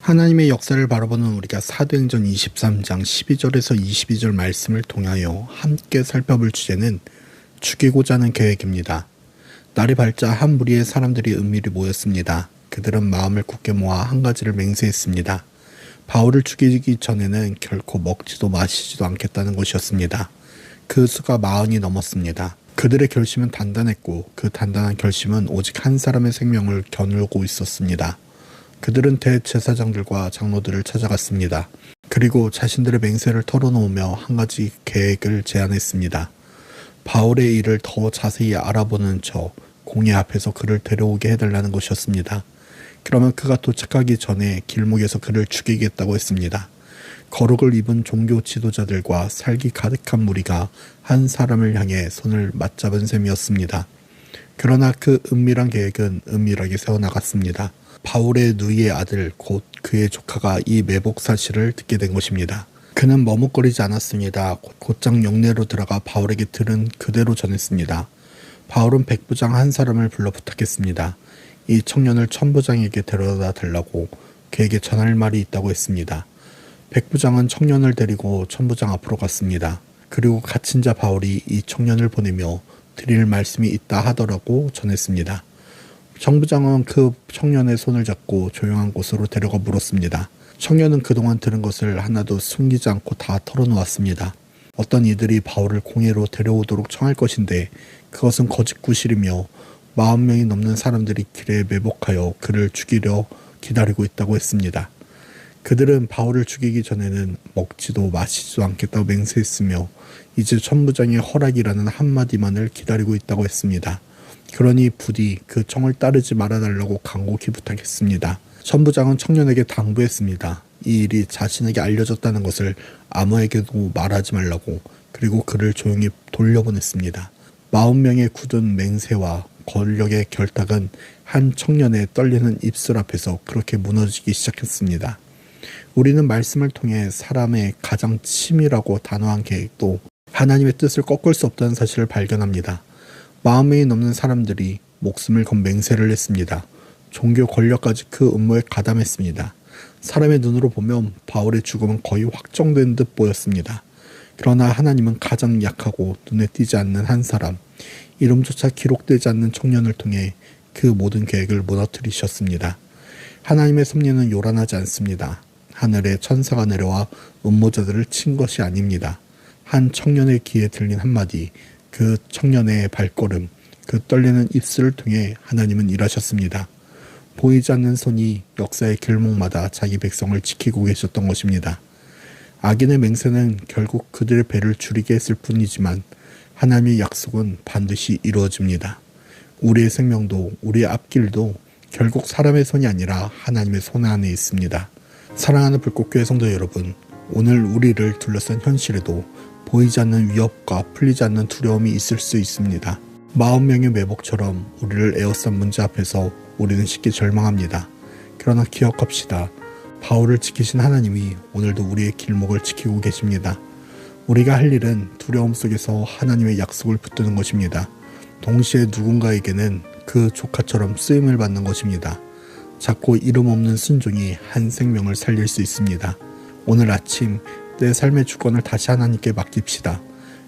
하나님의 역사를 바라보는 우리가 사도행전 23장 12절에서 22절 말씀을 통하여 함께 살펴볼 주제는 죽이고자 하는 계획입니다. 날이 밝자 한 무리의 사람들이 은밀히 모였습니다. 그들은 마음을 굳게 모아 한 가지를 맹세했습니다. 바울을 죽이기 전에는 결코 먹지도 마시지도 않겠다는 것이었습니다. 그 수가 40이 넘었습니다. 그들의 결심은 단단했고 그 단단한 결심은 오직 한 사람의 생명을 겨누고 있었습니다. 그들은 대제사장들과 장로들을 찾아갔습니다. 그리고 자신들의 맹세를 털어놓으며 한 가지 계획을 제안했습니다. 바울의 일을 더 자세히 알아보는 척 공회 앞에서 그를 데려오게 해달라는 것이었습니다. 그러면 그가 도착하기 전에 길목에서 그를 죽이겠다고 했습니다. 거룩을 입은 종교 지도자들과 살기 가득한 무리가 한 사람을 향해 손을 맞잡은 셈이었습니다. 그러나 그 은밀한 계획은 은밀하게 세워나갔습니다. 바울의 누이의 아들 곧 그의 조카가 이 매복 사실을 듣게 된 것입니다. 그는 머뭇거리지 않았습니다. 곧장 영내로 들어가 바울에게 들은 그대로 전했습니다. 바울은 백부장 한 사람을 불러 부탁했습니다. 이 청년을 천부장에게 데려다 달라고 그에게 전할 말이 있다고 했습니다. 백부장은 청년을 데리고 천부장 앞으로 갔습니다. 그리고 갇힌 자 바울이 이 청년을 보내며 드릴 말씀이 있다 하더라고 전했습니다. 천부장은 그 청년의 손을 잡고 조용한 곳으로 데려가 물었습니다. 청년은 그동안 들은 것을 하나도 숨기지 않고 다 털어놓았습니다. 어떤 이들이 바울을 공회로 데려오도록 청할 것인데 그것은 거짓구실이며 40명이 넘는 사람들이 길에 매복하여 그를 죽이려 기다리고 있다고 했습니다. 그들은 바울을 죽이기 전에는 먹지도 마시지도 않겠다고 맹세했으며 이제 천부장의 허락이라는 한마디만을 기다리고 있다고 했습니다. 그러니 부디 그 청을 따르지 말아달라고 간곡히 부탁했습니다. 천부장은 청년에게 당부했습니다. 이 일이 자신에게 알려졌다는 것을 아무에게도 말하지 말라고, 그리고 그를 조용히 돌려보냈습니다. 40명의 굳은 맹세와 권력의 결탁은 한 청년의 떨리는 입술 앞에서 그렇게 무너지기 시작했습니다. 우리는 말씀을 통해 사람의 가장 치밀하고 단호한 계획도 하나님의 뜻을 꺾을 수 없다는 사실을 발견합니다. 40명이 넘는 사람들이 목숨을 건 맹세를 했습니다. 종교 권력까지 그 음모에 가담했습니다. 사람의 눈으로 보면 바울의 죽음은 거의 확정된 듯 보였습니다. 그러나 하나님은 가장 약하고 눈에 띄지 않는 한 사람, 이름조차 기록되지 않는 청년을 통해 그 모든 계획을 무너뜨리셨습니다. 하나님의 섭리는 요란하지 않습니다. 하늘에 천사가 내려와 음모자들을 친 것이 아닙니다. 한 청년의 귀에 들린 한마디, 그 청년의 발걸음, 그 떨리는 입술을 통해 하나님은 일하셨습니다. 보이지 않는 손이 역사의 길목마다 자기 백성을 지키고 계셨던 것입니다. 악인의 맹세는 결국 그들의 배를 줄이게 했을 뿐이지만 하나님의 약속은 반드시 이루어집니다. 우리의 생명도 우리의 앞길도 결국 사람의 손이 아니라 하나님의 손 안에 있습니다. 사랑하는 불꽃교회 성도 여러분, 오늘 우리를 둘러싼 현실에도 보이지 않는 위협과 풀리지 않는 두려움이 있을 수 있습니다. 40명의 매복처럼 우리를 에워싼 문제 앞에서 우리는 쉽게 절망합니다. 그러나 기억합시다. 바울을 지키신 하나님이 오늘도 우리의 길목을 지키고 계십니다. 우리가 할 일은 두려움 속에서 하나님의 약속을 붙드는 것입니다. 동시에 누군가에게는 그 조카처럼 쓰임을 받는 것입니다. 작고 이름 없는 순종이 한 생명을 살릴 수 있습니다. 오늘 아침 내 삶의 주권을 다시 하나님께 맡깁시다.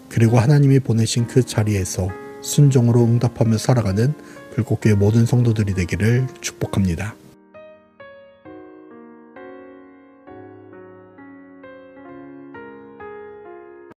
그리고 하나님이 보내신 그 자리에서 순종으로 응답하며 살아가는 불꽃교회 모든 성도들이 되기를 축복합니다.